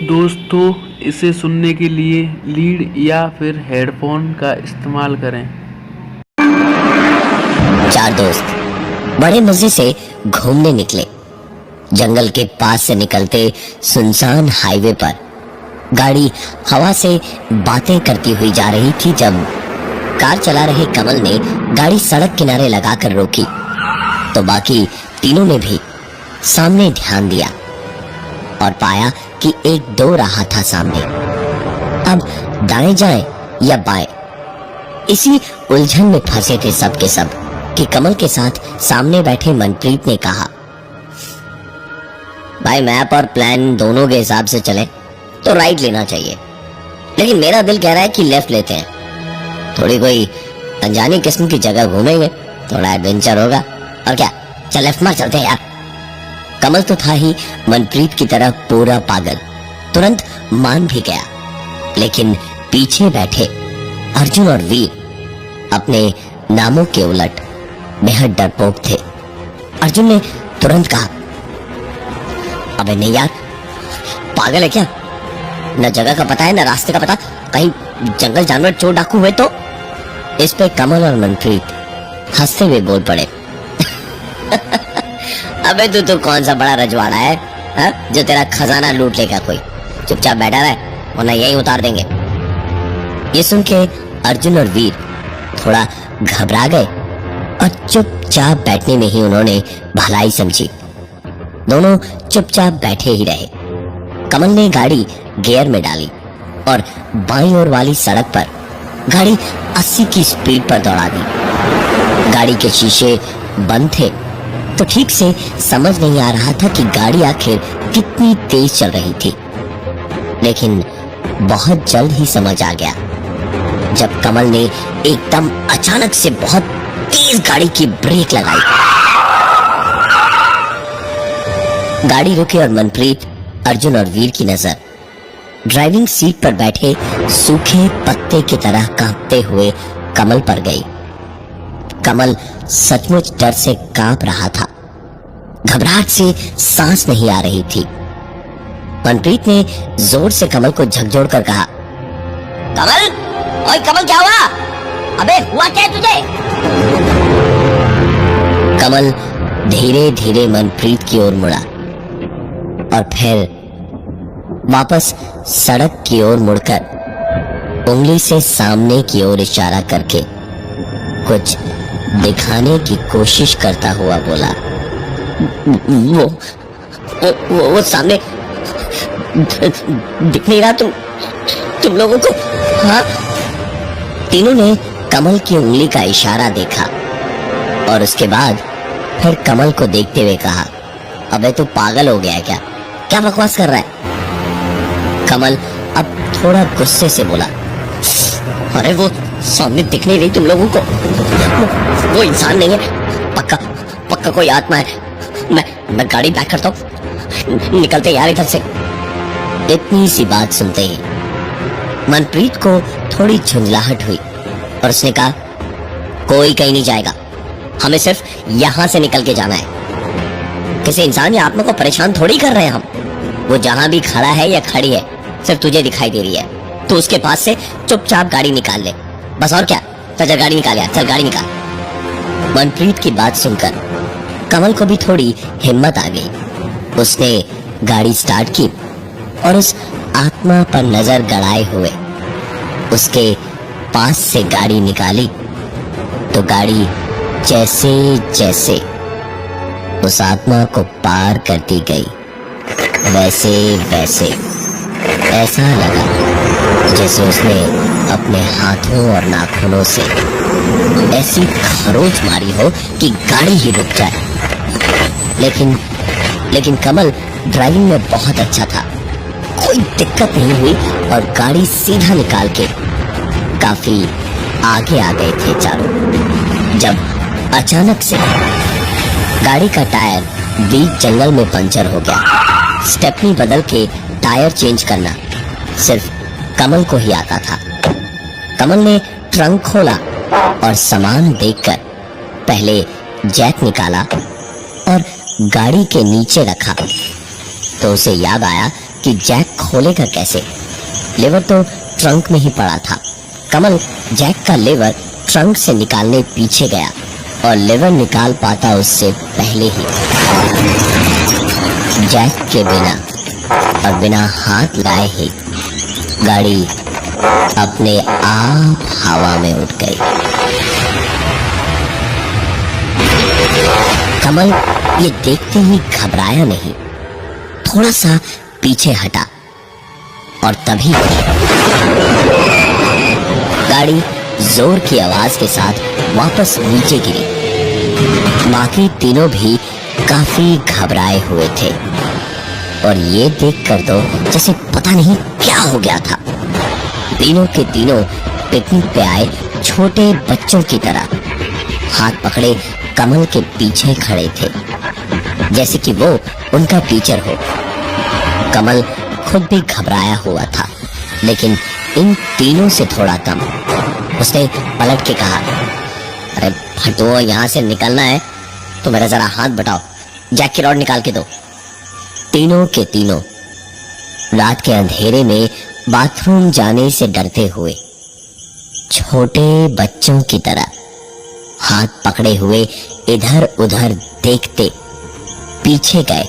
दोस्तों, इसे सुनने के लिए लीड या फिर हेडफोन का इस्तेमाल करें। चार दोस्त बड़े मजे से घूमने निकले। जंगल के पास से निकलते सुनसान हाईवे पर गाड़ी हवा से बातें करती हुई जा रही थी जब कार चला रहे कमल ने गाड़ी सड़क किनारे लगाकर रोकी तो बाकी तीनों ने भी सामने ध्यान दिया और पाया कि एक दो रहा था सामने। अब दाएं जाएं या बाएं, इसी उलझन में फंसे थे सब के सब कि कमल के साथ सामने बैठे मनप्रीत ने कहा, भाई मैप और प्लान दोनों के हिसाब से चले तो राइट लेना चाहिए, लेकिन मेरा दिल कह रहा है कि लेफ्ट लेते हैं। थोड़ी कोई अनजानी किस्म की जगह घूमेंगे, थोड़ा एडवेंचर होगा। और क्या, चल लेफ्ट मार चलते हैं यार। कमल तो था ही मनप्रीत की तरह पूरा पागल, तुरंत मान भी गया। लेकिन पीछे बैठे अर्जुन और वीर अपने नामों के उलट बेहद डरपोक थे। अर्जुन ने तुरंत कहा, अबे नहीं यार, पागल है क्या? न जगह का पता है न रास्ते का पता, कहीं जंगल जानवर चोर डाकू हुए तो। इस पे कमल और मनप्रीत हंसते हुए बोल पड़े, अबे तू कौन सा बड़ा रजवाड़ा है हा? जो तेरा खजाना लूट लेगा कोई। चुपचाप बैठा रहे वरना यही उतार देंगे। ये सुन के अर्जुन और वीर थोड़ा घबरा गए और चुपचाप बैठने में ही उन्होंने भलाई समझी। दोनों चुपचाप बैठे ही रहे। कमल ने गाड़ी गियर में डाली और बाईं ओर वाली सड़क पर गाड़ी 80 की स्पीड पर दौड़ा दी। गाड़ी के शीशे बंद थे तो ठीक से समझ नहीं आ रहा था कि गाड़ी आखिर कितनी तेज चल रही थी, लेकिन बहुत जल्द ही समझ आ गया जब कमल ने एकदम अचानक से बहुत तेज गाड़ी की ब्रेक लगाई। गाड़ी रुकी और मनप्रीत, अर्जुन और वीर की नजर ड्राइविंग सीट पर बैठे सूखे पत्ते की तरह कांपते हुए कमल पर गई। कमल सचमुच डर से कांप रहा था, घबराहट से सांस नहीं आ रही थी। मनप्रीत ने जोर से कमल को झकझोर कर कहा, कमल, ओए कमल, क्या हुआ? अबे हुआ क्या तुझे? कमल धीरे धीरे मनप्रीत की ओर मुड़ा और फिर वापस सड़क की ओर मुड़कर उंगली से सामने की ओर इशारा करके कुछ दिखाने की कोशिश करता हुआ बोला, वो सामने दिख नहीं रहा तुम लोगों को? हाँ। तीनों ने कमल की उंगली का इशारा देखा और उसके बाद फिर कमल को देखते हुए कहा, अबे तू पागल हो गया है क्या? क्या बकवास कर रहा है? कमल अब थोड़ा गुस्से से बोला, अरे वो सामने दिख नहीं रही तुम लोगों को? वो इंसान नहीं है, पक्का कोई आत्मा है। मैं गाड़ी बैक करता हूँ, निकलते यार इधर से। इतनी सी बात सुनते ही मनप्रीत को थोड़ी झुंझलाहट हुई और उसने कहा, कोई कहीं नहीं जाएगा, हमें सिर्फ यहां से निकल के जाना है। किसी इंसान या आत्मा को परेशान थोड़ी कर रहे हैं हम। वो जहां भी खड़ा है या खड़ी है सिर्फ तुझे दिखाई दे रही है, तो उसके पास से चुपचाप गाड़ी निकाल ले, बस। और क्या? चल गाड़ी निकाल यार, चल गाड़ी निकाल। मनप्रीत की बात सुनकर कमल को भी थोड़ी हिम्मत आ गई। उसने गाड़ी स्टार्ट की और उस आत्मा पर नजर गड़ाए हुए उसके पास से गाड़ी निकाली तो गाड़ी जैसे जैसे उस आत्मा को पार करती गई वैसे वैसे ऐसा लगा जैसे उसने अपने हाथों और नाखूनों से ऐसी खरोंच मारी हो कि गाड़ी ही रुक जाए। लेकिन कमल ड्राइविंग में बहुत अच्छा था, कोई दिक्कत नहीं हुई और गाड़ी सीधा निकाल के काफी आगे आ गए थे चारों। जब अचानक से गाड़ी का टायर बीच जंगल में पंचर हो गया। स्टेपनी बदल के टायर चेंज करना सिर्फ कमल को ही आता था। कमल ने ट्रंक खोला और सामान देखकर पहले जैक निकाला और गाड़ी के नीचे रखा तो उसे याद आया कि जैक खोलेगा कैसे। लेवर तो ट्रंक में ही पड़ा था। कमल जैक का लेवर ट्रंक से निकालने पीछे गया और लेवर निकाल पाता उससे पहले ही जैक के बिना और बिना हाथ लाए ही गाड़ी अपने आप हवा में उठ गई। कमल ये देखते ही घबराया नहीं, थोड़ा सा पीछे हटा और तभी गाड़ी जोर की आवाज के साथ वापस नीचे गिरी। बाकी तीनों भी काफी घबराए हुए थे और ये देखकर तो जैसे पता नहीं क्या हो गया था। तीनों के तीनों पिकनिक पे आए छोटे बच्चों की तरह हाथ पकड़े कमल के पीछे खड़े थे, जैसे कि वो उनका टीचर हो। कमल खुद भी घबराया हुआ था, लेकिन इन तीनों से थोड़ा कम। उसने पलट के कहा, अरे फटुओ, यहाँ से निकलना है तो मेरा जरा हाथ बटाओ, जैक की रॉड निकाल के दो। तीनों के तीनों रात के अंधेरे में बाथरूम जाने से डरते हुए छोटे बच्चों की तरह हाथ पकड़े हुए इधर उधर देखते पीछे गए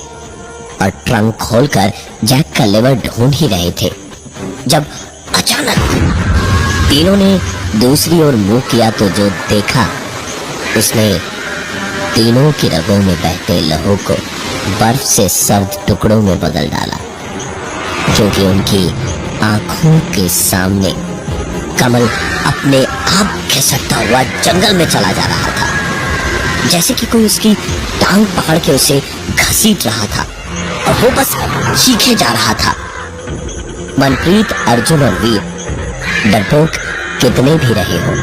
और ट्रंक खोलकर जैक का लेवर ढूंढ ही रहे थे, जब अचानक तीनों ने दूसरी ओर मुंह किया तो जो देखा उसने तीनों की रगों में बहते लहू को बर्फ से सर्द टुकड़ों में बदल डाला, क्योंकि उनकी आंखों के सामने कमल अपने आप खिसकता हुआ जंगल में चला जा रहा था, जैसे कि कोई उसकी टांग पकड़ के उसे घसीट रहा था और वो बस चीखे जा रहा था। मनप्रीत, अर्जुन और वीर डरपोक कितने भी रहे हो,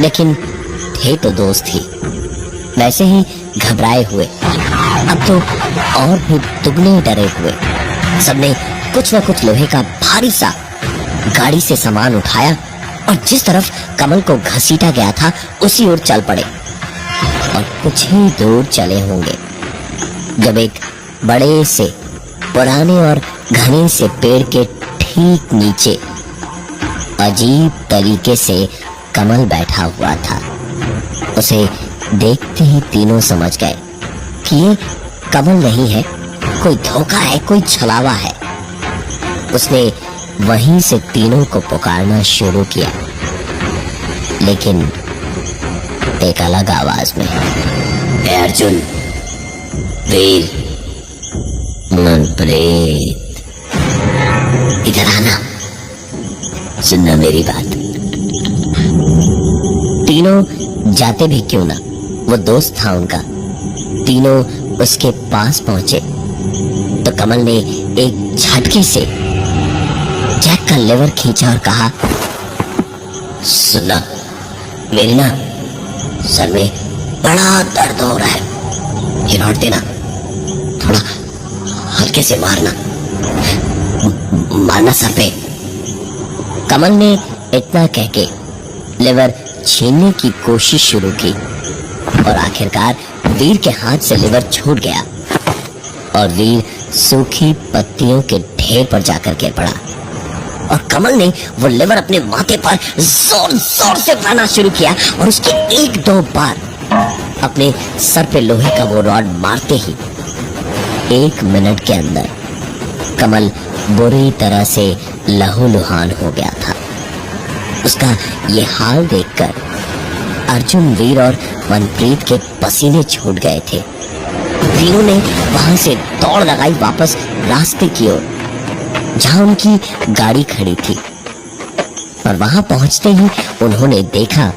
लेकिन थे तो दोस्त ही, वैसे ही घबराए हुए, अब तो और भी दुगने डरे हुए। सबने कुछ न कुछ लोहे का भारी सा गाड़ी से सामान उठाया और जिस तरफ कमल को घसीटा गया था उसी ओर चल पड़े। और कुछ ही दूर चले होंगे जब एक बड़े से पुराने और घने से पेड़ के ठीक नीचे अजीब तरीके से कमल बैठा हुआ था। उसे देखते ही तीनों समझ गए कि ये कमल नहीं है, कोई धोखा है, कोई छलावा है। उसने वहीं से तीनों को पुकारना शुरू किया, लेकिन एक अलग आवाज में। अर्जुन, वीर, मनप्रीत, इधर आना, सुनना मेरी बात। तीनों जाते भी क्यों ना, वो दोस्त था उनका। तीनों उसके पास पहुंचे तो कमल ने एक झटके से जैक का लेवर खींचा और कहा, सुना, मेरी ना सर में बड़ा दर्द हो रहा है, ये रॉड देना, थोड़ा हल्के से मारना, मारना सर पे। कमल ने इतना कह के लेवर छीनने की कोशिश शुरू की और आखिरकार वीर के हाथ से लेवर छूट गया और वीर सूखी पत्तियों के ढेर पर जाकर के पड़ा और कमल ने वो लेवर अपने माथे पर जोर जोर से मारना शुरू किया और उसके एक दो बार अपने सर पे लोहे का वो रॉड मारते ही 1 मिनट के अंदर कमल बुरी तरह से लहूलुहान हो गया था। उसका ये हाल देखकर अर्जुन, वीर और मनप्रीत के पसीने छूट गए थे। तीनों ने वहां से दौड़ लगाई वापस रास्ते की ओर जहां उनकी गाड़ी खड़ी थी और वहां पहुंचते ही उन्होंने देखा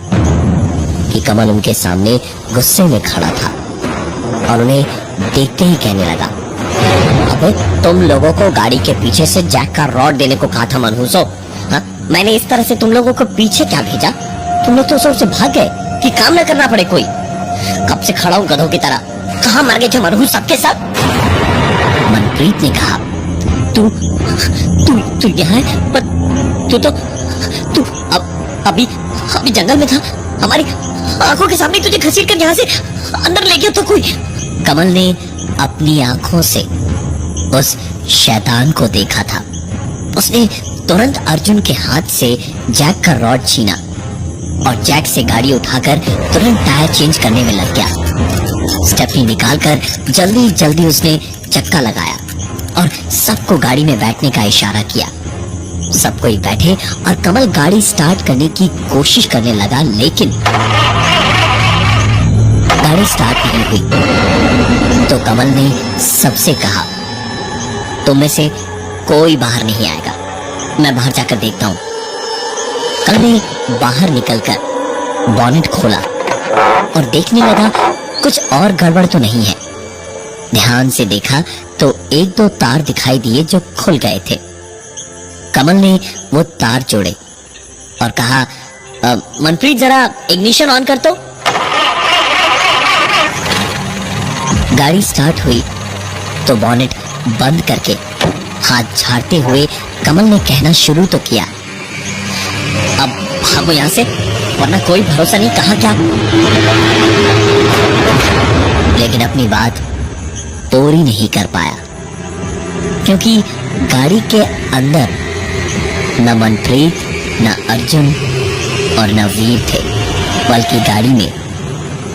कि कमल उनके सामने गुस्से में खड़ा था और उन्हें देखते ही कहने लगा, अबे तुम लोगों को गाड़ी के पीछे से जैक का रॉड देने को कहा था मनहूसो। हाँ, मैंने इस तरह से तुम लोगों को पीछे क्या भेजा? तुम लोग तो सबसे भाग गए कि काम न करना पड़े कोई। कब से खड़ा हूं गधों की तरह, कहां मर गए थे मनहूस सबके सब? मनप्रीत ने कहा, तू यहाँ है, पर तू अभी जंगल में था, हमारी आंखों के सामने तुझे घसीट कर यहाँ से अंदर ले गया तो कोई। कमल ने अपनी आंखों से उस शैतान को देखा था। उसने तुरंत अर्जुन के हाथ से जैक का रॉड छीना और जैक से गाड़ी उठाकर तुरंत टायर चेंज करने में लग गया। स्टेपनी निकालकर जल्दी जल्दी उसने चक्का लगाया और सबको गाड़ी में बैठने का इशारा किया। सब कोई बैठे और कमल गाड़ी स्टार्ट करने की कोशिश करने लगा, लेकिन गाड़ी स्टार्ट नहीं हुई। तो कमल ने सबसे कहा, तुम में से कोई बाहर नहीं आएगा, मैं बाहर जाकर देखता हूं। कमल ने बाहर निकलकर बॉनेट खोला और देखने लगा कुछ और गड़बड़ तो नहीं है। ध्यान से देखा तो एक दो तार दिखाई दिए जो खुल गए थे। कमल ने वो तार जोड़े और कहा, मनप्रीत जरा इग्निशन ऑन कर तो। गाड़ी स्टार्ट हुई तो बॉनेट बंद करके हाथ झाड़ते हुए कमल ने कहना शुरू तो किया, अब भागो यहां से, वरना कोई भरोसा नहीं कहां क्या। लेकिन अपनी बात पूरी नहीं कर पाया, क्योंकि गाड़ी के अंदर न मनप्रीत, न अर्जुन और न वीर थे, बल्कि गाड़ी में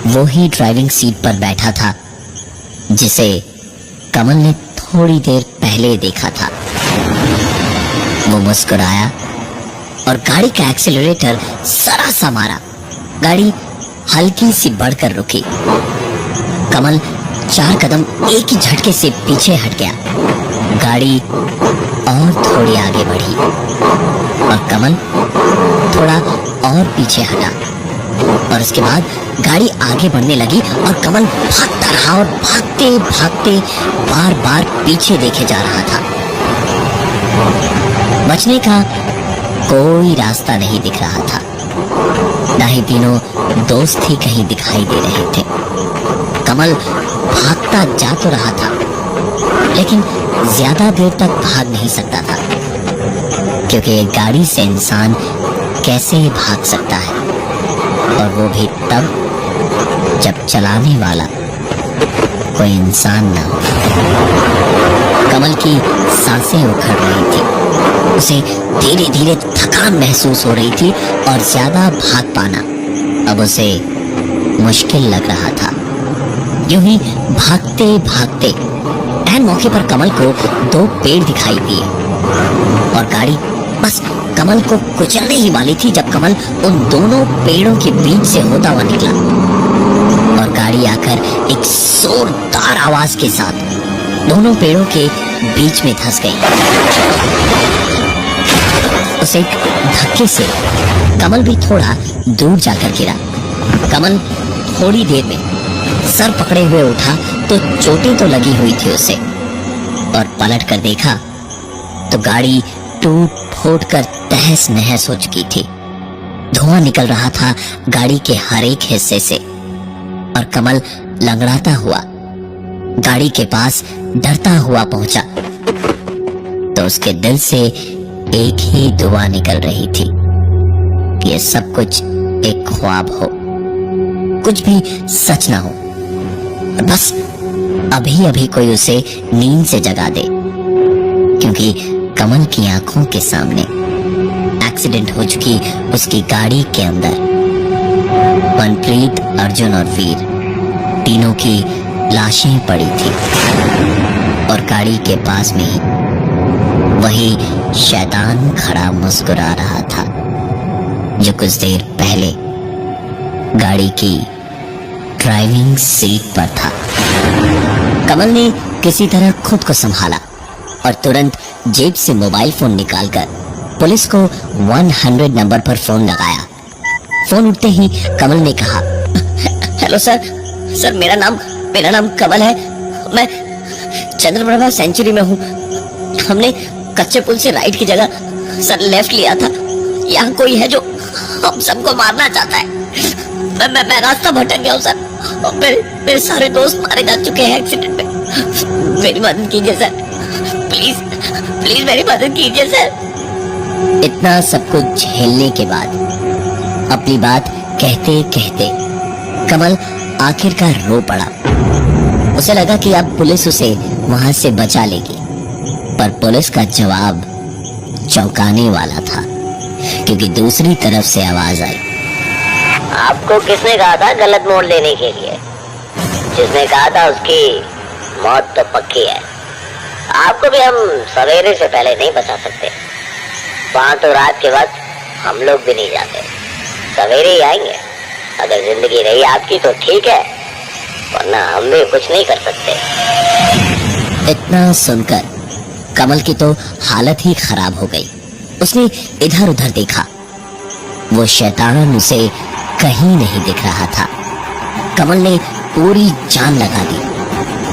वो ही ड्राइविंग सीट पर बैठा था जिसे कमल ने थोड़ी देर पहले देखा था। वो मुस्कुराया और गाड़ी का एक्सीलरेटर जरा सा मारा। गाड़ी हल्की सी बढ़कर रुकी। कमल 4 कदम एक ही झटके से पीछे हट गया। गाड़ी और थोड़ी आगे बढ़ी और कमल थोड़ा और पीछे हटा और उसके बाद गाड़ी आगे बढ़ने लगी और कमल भागता रहा और भागते भागते बार बार पीछे देखे जा रहा था। बचने का कोई रास्ता नहीं दिख रहा था, ना ही तीनों दोस्त ही कहीं दिखाई दे रहे थे। कमल भागता जा तो रहा था, लेकिन ज्यादा देर तक भाग नहीं सकता था, क्योंकि एक गाड़ी से इंसान कैसे भाग सकता है, और वो भी तब जब चलाने वाला कोई इंसान ना हो। कमल की सांसें उखड़ रही थी, उसे धीरे धीरे थकान महसूस हो रही थी और ज्यादा भाग पाना अब उसे मुश्किल लग रहा था। यूं ही भागते भागते ऐन मौके पर कमल को 2 पेड़ दिखाई दिए और गाड़ी बस कमल को कुचलने ही वाली थी जब कमल उन दोनों पेड़ों के बीच से होता हुआ निकला और गाड़ी आकर एक जोरदार आवाज के साथ दोनों पेड़ों के बीच में धंस गई। उस एक धक्के से कमल भी थोड़ा दूर जाकर गिरा। कमल थोड़ी देर में सर पकड़े हुए उठा तो चोटें तो लगी हुई थी उसे, और पलट कर देखा तो गाड़ी टूट फूट कर तहस नहस हो चुकी थी। धुआं निकल रहा था गाड़ी के हर एक हिस्से से और कमल लंगड़ाता हुआ गाड़ी के पास डरता हुआ पहुंचा तो उसके दिल से एक ही दुआ निकल रही थी कि ये सब कुछ एक ख्वाब हो, कुछ भी सच ना हो, बस अभी अभी कोई उसे नींद से जगा दे, क्योंकि कमल की आंखों के सामने एक्सीडेंट हो चुकी उसकी गाड़ी के अंदर मनप्रीत, अर्जुन और वीर तीनों की लाशें पड़ी थी और गाड़ी के पास में ही वही शैतान खड़ा मुस्कुरा रहा था जो कुछ देर पहले गाड़ी की ड्राइविंग सीट पर था। कमल ने किसी तरह खुद को संभाला और तुरंत जेब से मोबाइल फोन निकालकर पुलिस को 100 नंबर पर फोन लगाया। फोन उठते ही कमल ने कहा, हेलो सर, मेरा नाम कमल है, मैं चंद्रप्रभा सेंचुरी में हूँ। हमने कच्चे पुल से राइट की जगह सर लेफ्ट लिया था। यहाँ कोई है जो हम सबको मारना चाहता है। मैं रास्ता भटक गया हूँ सर, और मेरे सारे दोस्त मारे जा चुके हैं एक्सीडेंट में। मेरी मदद कीजिए सर, प्लीज मेरी मदद कीजिए सर। इतना सब कुछ झेलने के बाद अपनी बात कहते कहते कमल आखिरकार रो पड़ा। उसे लगा कि अब पुलिस उसे वहां से बचा लेगी, पर पुलिस का जवाब चौंकाने वाला था, क्योंकि दूसरी तरफ से आवाज आई। आपको किसने कहा था गलत मोड़ लेने के लिए? जिसने कहा था उसकी मौत तो पक्की है। आपको भी हम सवेरे से पहले नहीं बचा सकते। वहां तो रात के वक्त हम लोग भी नहीं जाते, सवेरे ही आएंगे। अगर जिंदगी रही आपकी तो ठीक है, वरना हम भी कुछ नहीं कर सकते। इतना सुनकर कमल की तो हालत ही खराब हो गई। उसने इधर उधर देखा, वो शैतान उसे कहीं नहीं दिख रहा था। कमल ने पूरी जान लगा दी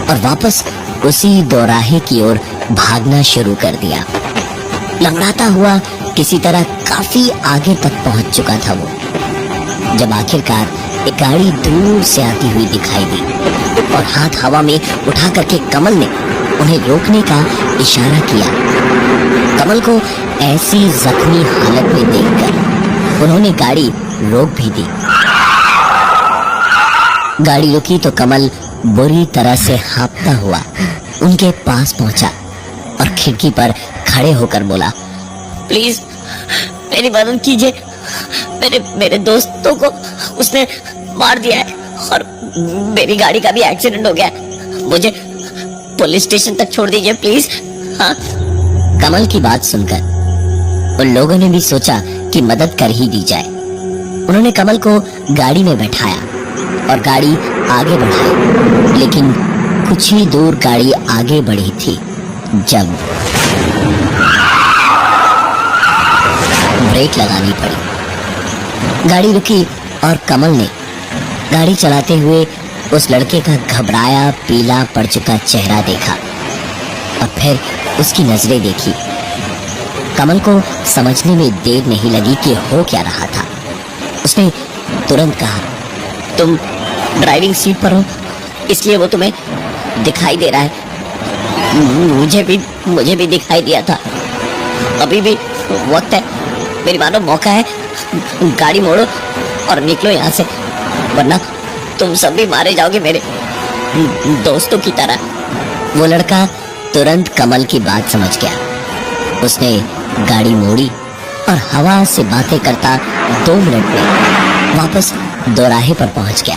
और वापस उसी दोराहे की ओर भागना शुरू कर दिया। लंगड़ाता हुआ किसी तरह काफी आगे तक पहुंच चुका था वो, जब आखिरकार एक गाड़ी दूर से आती हुई दिखाई दी और हाथ हवा में उठा करके कमल ने उन्हें रोकने का इशारा किया। कमल को ऐसी जख्मी हालत में देखकर उन्होंने गाड़ी रोक भी दी। गाड़ी रुकी तो कमल बुरी तरह से हाँफता हुआ उनके पास पहुंचा और खिड़की पर खड़े होकर बोला, प्लीज मेरी मदद कीजिए। मेरे दोस्तों को उसने मार दिया है और मेरी गाड़ी का भी एक्सीडेंट हो गया है। मुझे पुलिस स्टेशन तक छोड़ दीजिए प्लीज। हाँ। कमल की बात सुनकर उन लोगों ने भी सोचा कि मदद कर ही दी जाए। उन्होंने कमल को गाड़ी में बैठाया और गाड़ी आगे बढ़ाई, लेकिन कुछ ही दूर गाड़ी आगे बढ़ी थी जब ब्रेक लगानी पड़ी। गाड़ी रुकी और कमल ने गाड़ी चलाते हुए उस लड़के का घबराया पीला पड़ चुका चेहरा देखा और फिर उसकी नजरें देखी। कमल को समझने में देर नहीं लगी कि हो क्या रहा था। उसने तुरंत कहा, तुम ड्राइविंग सीट पर हो इसलिए वो तुम्हें दिखाई दे रहा है। मुझे भी दिखाई दिया था। अभी भी वक्त है, मेरी मानो मौका है। गाड़ी मोड़ो और निकलो यहाँ से, वरना तुम सब भी मारे जाओगे मेरे दोस्तों की तरह। वो लड़का तुरंत कमल की बात समझ गया। उसने गाड़ी मोड़ी और हवा से बातें करता 2 मिनट में वापस दोराहे पर पहुंच गया।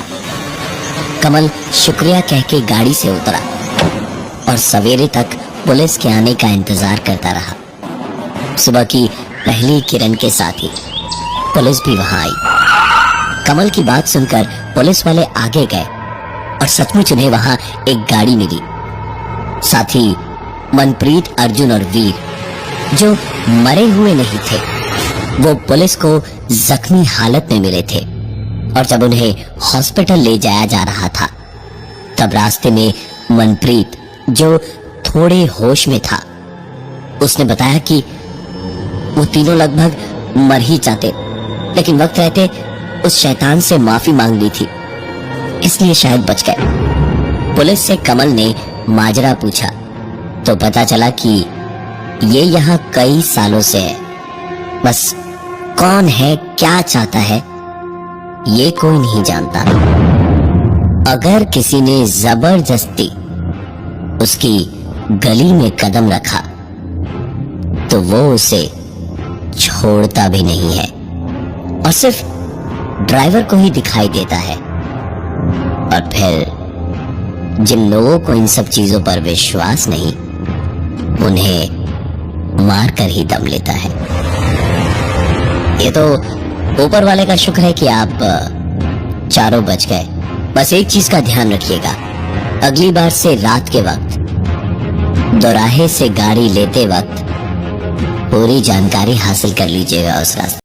कमल शुक्रिया कह के गाड़ी से उतरा और सवेरे तक पुलिस के आने का इंतजार करता रहा। सुबह की पहली किरण के साथ ही पुलिस भी वहां आई। कमल की बात सुनकर पुलिस वाले आगे गए और सचमुच उन्हें वहां एक गाड़ी मिली। साथ ही मनप्रीत, अर्जुन और वीर, जो मरे हुए नहीं थे, वो पुलिस को जख्मी हालत में मिले थे। और जब उन्हें हॉस्पिटल ले जाया जा रहा था तब रास्ते में मनप्रीत, जो थोड़े होश में था, उसने बताया कि वो तीनों लगभग मर ही जाते, लेकिन वक्त रहते उस शैतान से माफी मांग ली थी, इसलिए शायद बच गए। पुलिस से कमल ने माजरा पूछा तो पता चला कि ये यहाँ कई सालों से है, बस कौन है, क्या चाहता है, ये कोई नहीं जानता। अगर किसी ने जबरदस्ती उसकी गली में कदम रखा तो वो उसे छोड़ता भी नहीं है और सिर्फ ड्राइवर को ही दिखाई देता है। और फिर जिन लोगों को इन सब चीजों पर विश्वास नहीं, उन्हें मार कर ही दम लेता है। ये तो ऊपर वाले का शुक्र है कि आप चारों बच गए। बस एक चीज का ध्यान रखिएगा, अगली बार से रात के वक्त दोराहे से गाड़ी लेते वक्त पूरी जानकारी हासिल कर लीजिएगा उस रास्ते।